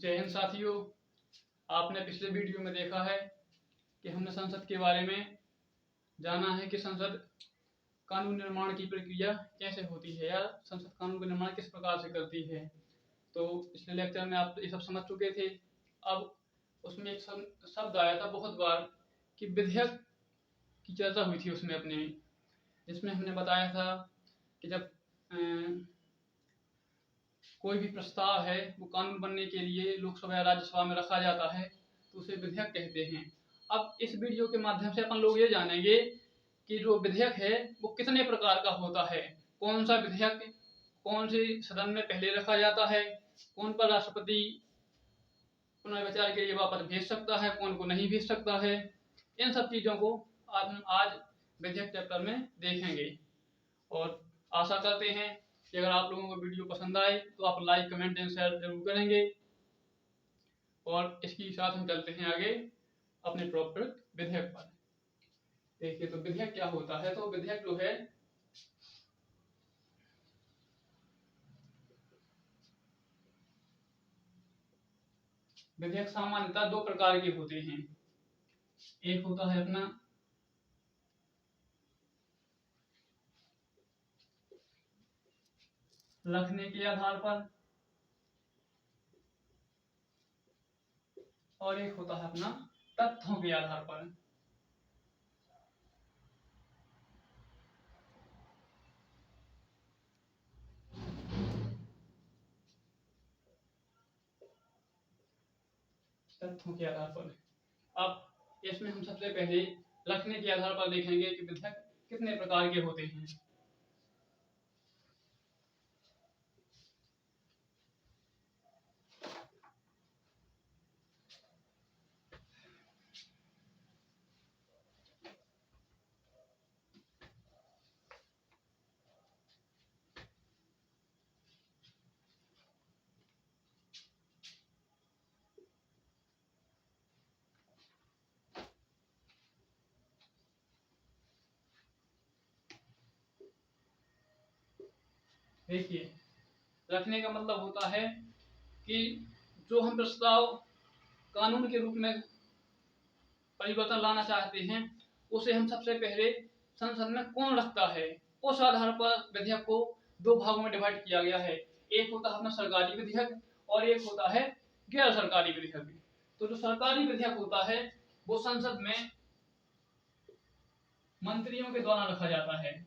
जय हिंद साथियों। आपने पिछले वीडियो में देखा है कि हमने संसद के बारे में जाना है कि संसद कानून निर्माण की प्रक्रिया कैसे होती है या संसद कानून का निर्माण किस प्रकार से करती है। तो पिछले लेक्चर में आप ये सब समझ चुके थे। अब उसमें एक शब्द आया था बहुत बार कि विधेयक की चर्चा हुई थी उसमें अपने, जिसमें हमने बताया था कि जब कोई भी प्रस्ताव है वो कानून बनने के लिए लोकसभा या राज्यसभा में रखा जाता है तो उसे विधेयक कहते हैं। अब इस वीडियो के माध्यम से अपन लोग ये जानेंगे कि जो विधेयक है वो कितने प्रकार का होता है, कौन सा विधेयक कौन से सदन में पहले रखा जाता है, कौन पर राष्ट्रपति पुनर्विचार के लिए वापस भेज सकता है, कौन को नहीं भेज सकता है। इन सब चीज़ों को आज विधेयक चैप्टर में देखेंगे और आशा करते हैं कि अगर आप लोगों को वीडियो पसंद आए तो आप लाइक कमेंट एंड शेयर जरूर करेंगे। और इसके साथ हम चलते हैं आगे अपने प्रॉपर विधेयक पर। देखिए तो विधेयक क्या होता है। तो विधेयक जो है विधेयक सामान्यतः दो प्रकार के होते हैं। एक होता है अपना रखने के आधार पर और एक होता है अपना तथ्यों के आधार पर। तथ्यों के आधार पर। अब इसमें हम सबसे पहले रखने के आधार पर देखेंगे कि विधेयक कितने प्रकार के होते हैं। देखिए रखने का मतलब होता है कि जो हम प्रस्ताव कानून के रूप में परिवर्तन लाना चाहते हैं उसे हम सबसे पहले संसद में कौन रखता है उस आधार पर विधेयक को दो भागों में डिवाइड किया गया है। एक होता है अपना सरकारी विधेयक और एक होता है गैर सरकारी विधेयक। तो जो सरकारी विधेयक होता है वो संसद में मंत्रियों के द्वारा रखा जाता है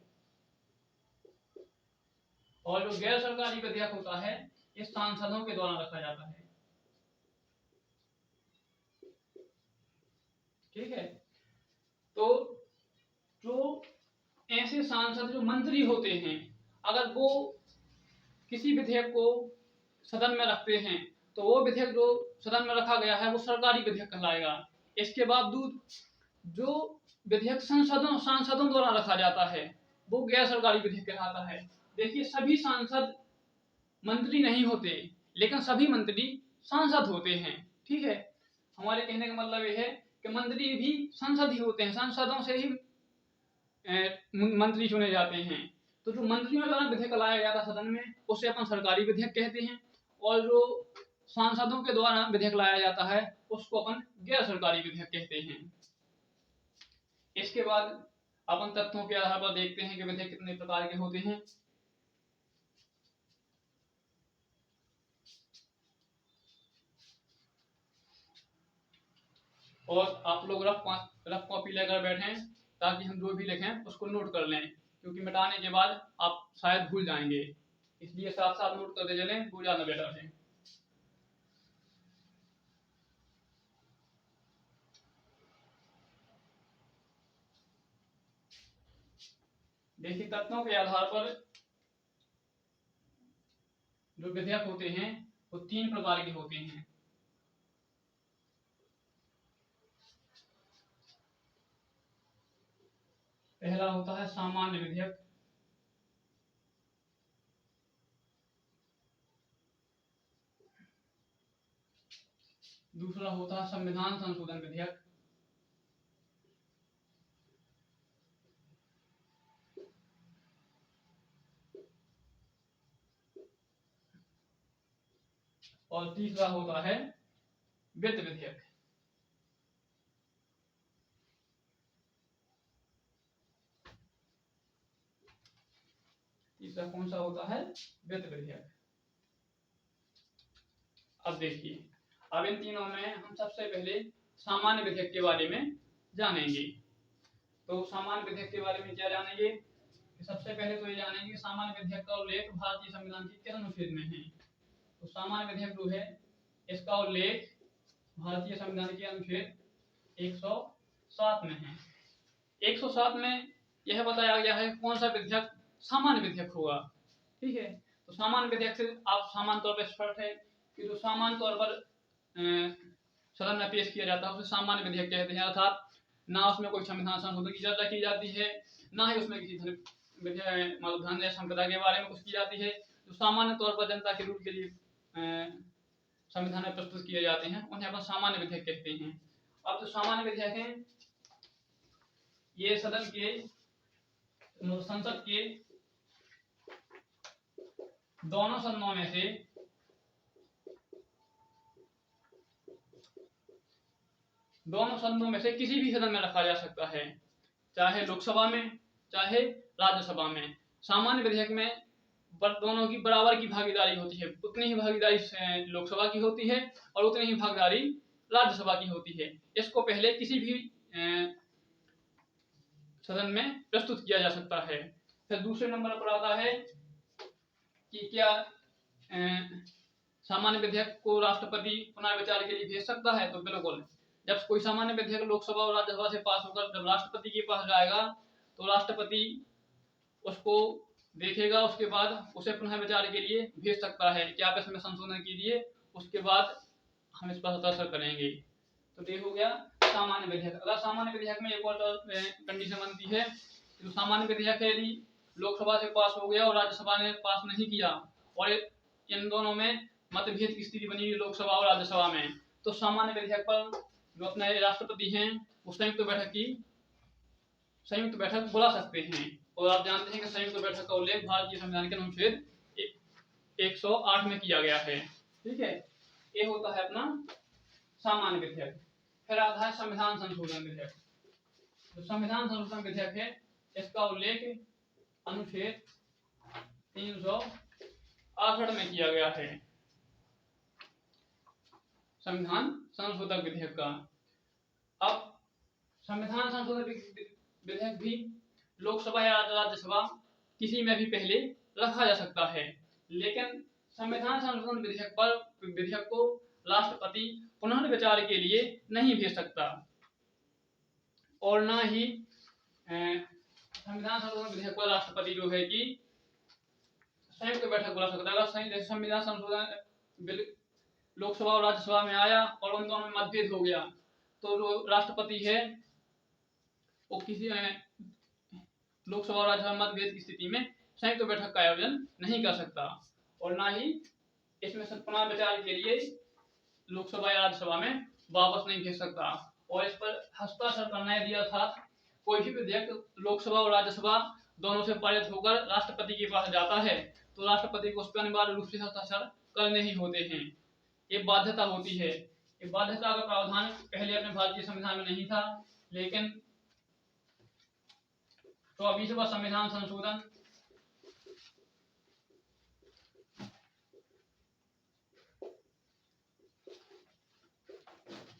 और जो गैर सरकारी विधेयक होता है ये सांसदों के द्वारा रखा जाता है। ठीक है। तो जो ऐसे सांसद जो मंत्री होते हैं अगर वो किसी विधेयक को सदन में रखते हैं तो वो विधेयक जो सदन में रखा गया है वो सरकारी विधेयक कहलाएगा। इसके बावजूद जो विधेयक सांसदों द्वारा रखा जाता है वो गैर सरकारी विधेयक कहलाता है। देखिए सभी सांसद मंत्री नहीं होते लेकिन सभी मंत्री सांसद होते हैं। ठीक है। हमारे कहने का मतलब ये है कि मंत्री भी सांसद ही होते हैं, सांसदों से ही मंत्री चुने जाते हैं। तो जो मंत्रियों द्वारा विधेयक लाया जाता है सदन में उसे अपन सरकारी विधेयक कहते हैं और जो सांसदों के द्वारा विधेयक लाया जाता है उसको अपन गैर सरकारी विधेयक कहते हैं। इसके बाद अपन तथ्यों के आधार पर देखते हैं कि विधेयक कितने प्रकार के होते हैं। और आप लोग रफ कॉपी लेकर बैठें ताकि हम जो भी लिखें उसको नोट कर लें, क्योंकि मिटाने के बाद आप शायद भूल जाएंगे, इसलिए साथ साथ नोट करते चलें, वो ज्यादा बेटर है। देखिए तथ्यों के आधार पर जो विधेयक होते हैं वो तीन प्रकार के होते हैं। पहला होता है सामान्य विधेयक, दूसरा होता है संविधान संशोधन विधेयक, और तीसरा होता है वित्त विधेयक। तीसरा कौन सा होता है? वित्त विधेयक। अब देखिए, अब इन तीनों में हम सबसे पहले सामान्य विधेयक के बारे में जानेंगे। तो सामान्य विधेयक के बारे में क्या जानेंगे? सबसे पहले तो ये जानेंगे कि सामान्य विधेयक का उल्लेख भारतीय संविधान के किस अनुच्छेद में है। तो सामान्य विधेयक जो है इसका उल्लेख भारतीय संविधान के अनुच्छेद 107 में है। 107 में यह बताया गया है कौन सा विधेयक सामान्य विधेयक होगा। ठीक है, तो सामान्य विधेयक से आप सामान्य तौर पर स्पष्ट है कि जो सामान्य तौर पर सदन में पेश किया जाता है उसे सामान्य विधेयक कहते हैं। अर्थात ना उसमें कोई संविधान संशोधन की चर्चा की जाती है, ना ही उसमें किसी धन या संपदा के बारे में कुछ की जाती है। जो सामान्य तौर पर जनता के रूप के लिए संविधान में प्रस्तुत किए जाते हैं उन्हें अपन सामान्य विधेयक कहते हैं। अब जो सामान्य विधेयक हैं ये सदन के संसद के दोनों सदनों में से किसी भी सदन में रखा जा सकता है, चाहे लोकसभा में चाहे राज्यसभा में। सामान्य विधेयक में दोनों की बराबर की भागीदारी होती है, उतनी ही भागीदारी लोकसभा की होती है और उतनी ही भागीदारी राज्यसभा की होती है। इसको पहले किसी भी सदन में प्रस्तुत किया जा सकता है। फिर दूसरे नंबर पर आता है कि क्या सामान्य विधेयक को राष्ट्रपति पुनर्विचार के लिए भेज सकता है? तो बिल्कुल, जब कोई सामान्य विधेयक लोकसभा और राज्यसभा से पास होकर जब राष्ट्रपति के पास जाएगा तो राष्ट्रपति उसको देखेगा, उसके बाद उसे पुनः विचार के लिए भेज सकता है कि आप इसमें संशोधन कीजिए, उसके बाद हम इस पर हस्ताक्षर करेंगे। तो ये हो गया सामान्य विधेयक। अगर सामान्य विधेयक में एक और कंडीशन बनती है, तो सामान्य विधेयक यदि लोकसभा से पास हो गया और राज्यसभा ने पास नहीं किया और इन दोनों में मतभेद की स्थिति बनी हुई लोकसभा और राज्यसभा में, तो सामान्य विधेयक पर जो अपने राष्ट्रपति हैं वो संयुक्त बैठक बुला सकते हैं। और आप जानते हैं कि संयुक्त बैठक का उल्लेख भारतीय संविधान के अनुच्छेद 108 में किया गया है। ठीक है, ये होता है अपना सामान्य विधेयक। फिर आता है संविधान संशोधन विधेयक। जो संविधान संशोधन विधेयक है इसका उल्लेख अनुच्छेद 368 में किया गया है, संविधान संशोधन विधेयक का। अब संविधान संशोधन विधेयक भी लोकसभा या राज्यसभा किसी में भी पहले रखा जा सकता है, लेकिन संविधान संशोधन विधेयक को राष्ट्रपति पुनर्विचार के लिए नहीं भेज सकता और ना ही संविधान संशोधन विधेयक को राष्ट्रपति जो है कि संयुक्त बैठक बुला सकता है। अगर संविधान संशोधन लोकसभा और राज्यसभा में आया और उन दोनों में मतभेद हो गया तो जो राष्ट्रपति है वो किसी लोकसभा और राज्यसभा मतभेद की स्थिति में संयुक्त बैठक का आयोजन नहीं कर सकता और ना ही इसमें पुनर्विचार के लिए लोकसभा या राज्यसभा में वापस नहीं भेज सकता। और इस पर हस्ताक्षर करना यदि अर्थात कोई भी विधेयक लोकसभा और राज्यसभा दोनों से पारित होकर राष्ट्रपति के पास जाता है तो राष्ट्रपति को उस पर अनिवार्य रूप से हस्ताक्षर करने ही होते हैं। ये बाध्यता होती है। ये बाध्यता का प्रावधान पहले अपने भारतीय संविधान में नहीं था, लेकिन 24वां संविधान संशोधन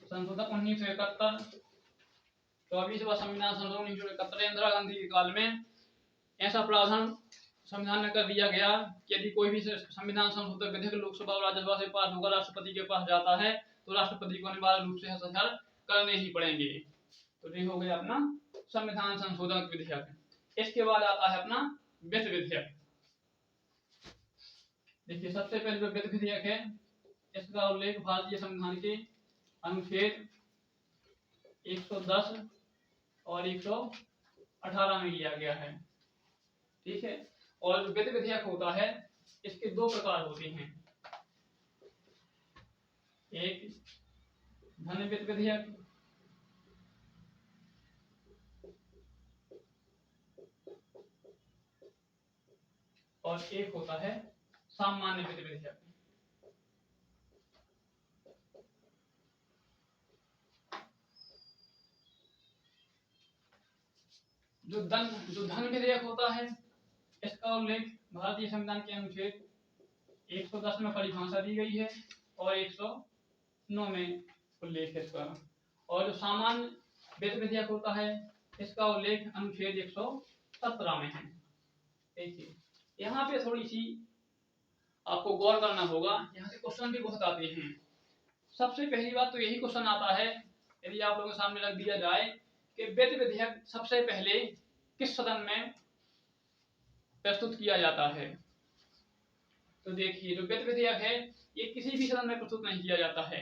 संशोधन 1971, 24वां संविधान संशोधन 1971 इंदिरा गांधी के काल में ऐसा प्रावधान संविधान में कर दिया गया कि यदि कोई भी संविधान संशोधन विधेयक लोकसभा और राज्यसभा से पास होकर राष्ट्रपति के पास जाता है तो राष्ट्रपति को अनिवार्य रूप से हस्ताक्षर करने ही पड़ेंगे। तो ये हो गया अपना संविधान संशोधन विधेयक। इसके बाद आता है अपना वित्त विधेयक। देखिए, सबसे पहले जो वित्त विधेयक है इसका उल्लेख भारतीय संविधान के अनुच्छेद 110 और 118 में किया गया है। ठीक है, और जो वित्त विधेयक होता है इसके दो प्रकार होते हैं, एक धन वित्त विधेयक और एक होता है सामान्य वित्त विधेयक। जो धन विधेयक होता है, इसका उल्लेख भारतीय संविधान के अनुच्छेद 110 में परिभाषा दी गई है और 109 में उल्लेख है इसका। और जो सामान्य वित्त विधेयक होता है, इसका उल्लेख अनुच्छेद 117 में है। देखिए यहाँ पे थोड़ी सी आपको गौर करना होगा, यहाँ से क्वेश्चन भी बहुत आते हैं। सबसे पहली बात तो यही क्वेश्चन आता है, यदि आप लोगों के सामने रख दिया जाए कि वित्त विधेयक सबसे पहले किस सदन में प्रस्तुत किया जाता है। तो देखिए जो वित्त विधेयक है, ये किसी भी सदन में प्रस्तुत नहीं किया जाता है।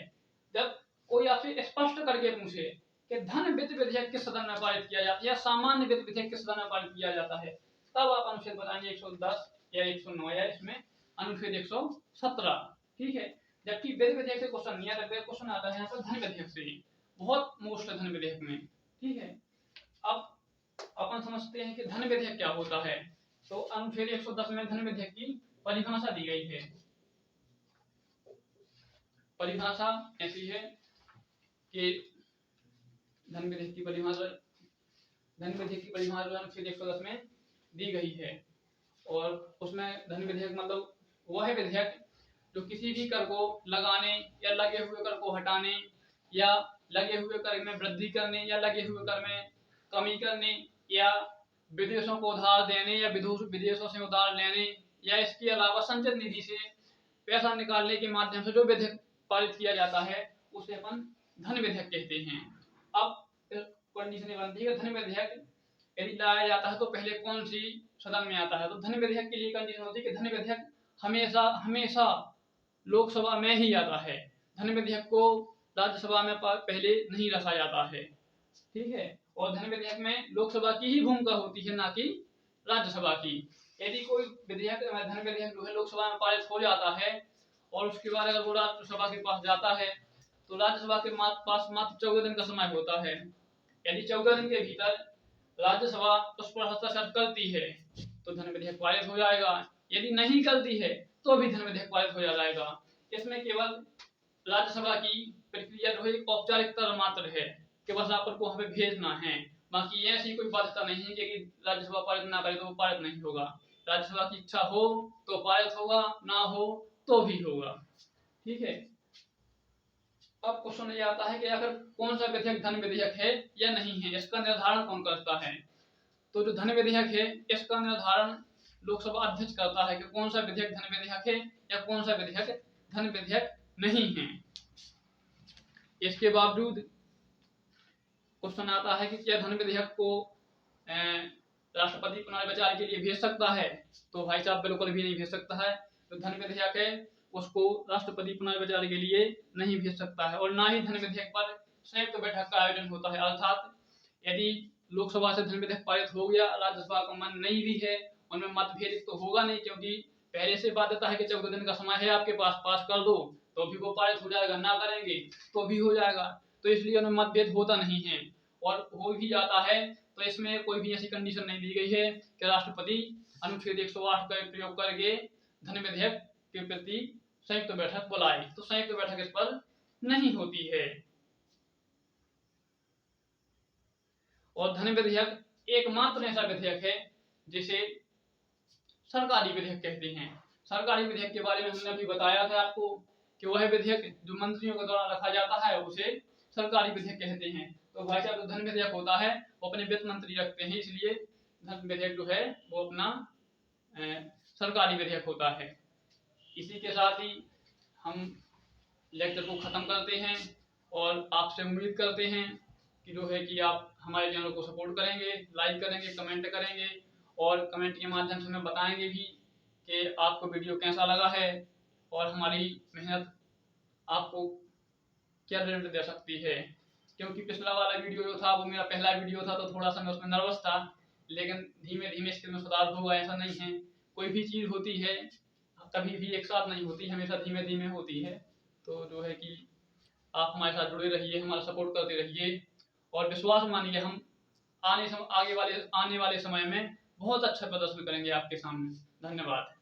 जब कोई आपसे स्पष्ट करके पूछे कि धन वित्त विधेयक किस सदन में पारित किया जाता है या सामान्य वित्त विधेयक किस सदन में पारित किया जाता है, तब आप अनुच्छेद बताएंगे 110 या 109 या इसमें अनुच्छेद 117। ठीक है, जबकि वित्त विधेयक से क्वेश्चन नहीं आता, क्वेश्चन आता है यहाँ पर धन विधेयक से ही, बहुत मोस्ट है धन विधेयक में। ठीक है, अब अपन समझते हैं कि धन विधेयक क्या होता है। तो अनुच्छेद 110 में धन विधेयक की परिभाषा दी गई है। परिभाषा ऐसी है कि धन विधेयक की परिभाषा अनुच्छेद 110 में दी गई है। और उसमें धन विधेयक मतलब वह विधेयक जो किसी भी कर को लगाने या लगे हुए कर को हटाने या लगे हुए कर में वृद्धि करने या लगे हुए कर में कमी करने या विदेशों को उधार देने या विदेशों से उधार लेने या इसके अलावा संचित निधि से पैसा निकालने के माध्यम से जो विधेयक पारित किया जाता है उसे अपन धन विधेयक कहते हैं। अब कंडीशन बनती है, धन विधेयक यदि लाया जाता है तो पहले कौन सी सदन में आता है। तो धन विधेयक के लिए कंडीशन होती है कि धन विधेयक हमेशा लोकसभा में ही आता है। धन विधेयक को राज्यसभा में पहले नहीं रखा जाता है। ठीक है, और धन विधेयक में लोकसभा की ही भूमिका होती है, ना कि राज्यसभा की। यदि कोई विधेयक धन विधेयक जो है लोकसभा में पारित हो जाता है और उसके बाद अगर वो राज्यसभा के पास जाता है तो राज्यसभा के पास मात्र 14 दिन का समय होता है। यदि 14 दिन के भीतर राज्यसभा उस पर हस्ताक्षर करती है तो धन विधेयक पारित हो जाएगा, यदि नहीं करती है तो भी धन विधेयक पारित हो जाएगा। इसमें केवल राज्यसभा की प्रक्रिया जो है औपचारिकता मात्र है कि बस आप को वहां पे भेजना है, बाकी ऐसी कोई बाध्यता नहीं है कि राज्यसभा पारित ना करे तो वो पारित नहीं होगा। राज्यसभा की इच्छा हो तो पारित होगा, ना हो तो भी होगा। ठीक है, अब क्वेश्चन ये आता है कि आखिर कौन सा विधेयक धन विधेयक है या नहीं है, इसका निर्धारण कौन करता है। तो जो धन विधेयक है इसका निर्धारण लोकसभा अध्यक्ष करता है कि कौन सा विधेयक धन विधेयक है या कौन सा विधेयक धन विधेयक नहीं है। इसके बावजूद क्वेश्चन आता है कि क्या धन विधेयक को राष्ट्रपति पुनर्विचार के लिए भेज सकता है। तो भाई साहब बिल्कुल भी नहीं भेज सकता है। तो धन विधेयक है उसको राष्ट्रपति पुनर्विचार के लिए नहीं भेज सकता है। और ना ही धन विधेयक पर संयुक्त बैठक का आयोजन होता है, अर्थात यदि लोकसभा से धन विधेयक पारित हो गया, राज्यसभा का मन नहीं भी है, उनमें मतभेद तो होगा नहीं, क्योंकि पहले से बाध्यता है कि 14 दिन का समय है आपके पास, पास कर दो तो भी वो पारित हो जाएगा, ना करेंगे तो भी हो जाएगा। तो इसलिए उनमें मतभेद होता नहीं है। और हो भी जाता है तो इसमें कोई भी ऐसी कंडीशन नहीं दी गई है कि राष्ट्रपति अनुच्छेद 108 का प्रयोग करके धन विधेयक के प्रति संयुक्त बैठक बुलाए। तो संयुक्त बैठक इस पर नहीं होती है। और धन विधेयक एकमात्र ऐसा विधेयक है जिसे सरकारी विधेयक कहते हैं। सरकारी विधेयक के बारे में हमने अभी बताया था आपको कि वह विधेयक जो मंत्रियों के द्वारा रखा जाता है उसे सरकारी विधेयक कहते हैं। तो भाई साहब जो धन विधेयक होता है वो अपने वित्त मंत्री रखते हैं, इसलिए धन विधेयक जो है वो अपना सरकारी विधेयक होता है। इसी के साथ ही हम लेक्चर को खत्म करते हैं और आपसे उम्मीद करते हैं कि जो है कि आप हमारे चैनल को सपोर्ट करेंगे, लाइक करेंगे, कमेंट करेंगे और कमेंट के माध्यम से हमें बताएंगे भी कि आपको वीडियो कैसा लगा है और हमारी मेहनत आपको क्या रिजल्ट दे सकती है। क्योंकि पिछला वाला वीडियो जो था वो मेरा पहला वीडियो था, तो थोड़ा सा मैं उसमें नर्वस था, लेकिन धीमे धीमे इसके में सुधार होगा, ऐसा नहीं है। कोई भी चीज़ होती है कभी भी एक साथ नहीं होती, हमेशा धीमे धीमे होती है। तो जो है कि आप हमारे साथ जुड़े रहिए, हमारा सपोर्ट करते रहिए और विश्वास मानिए हम आने वाले समय में बहुत अच्छा प्रदर्शन करेंगे आपके सामने। धन्यवाद।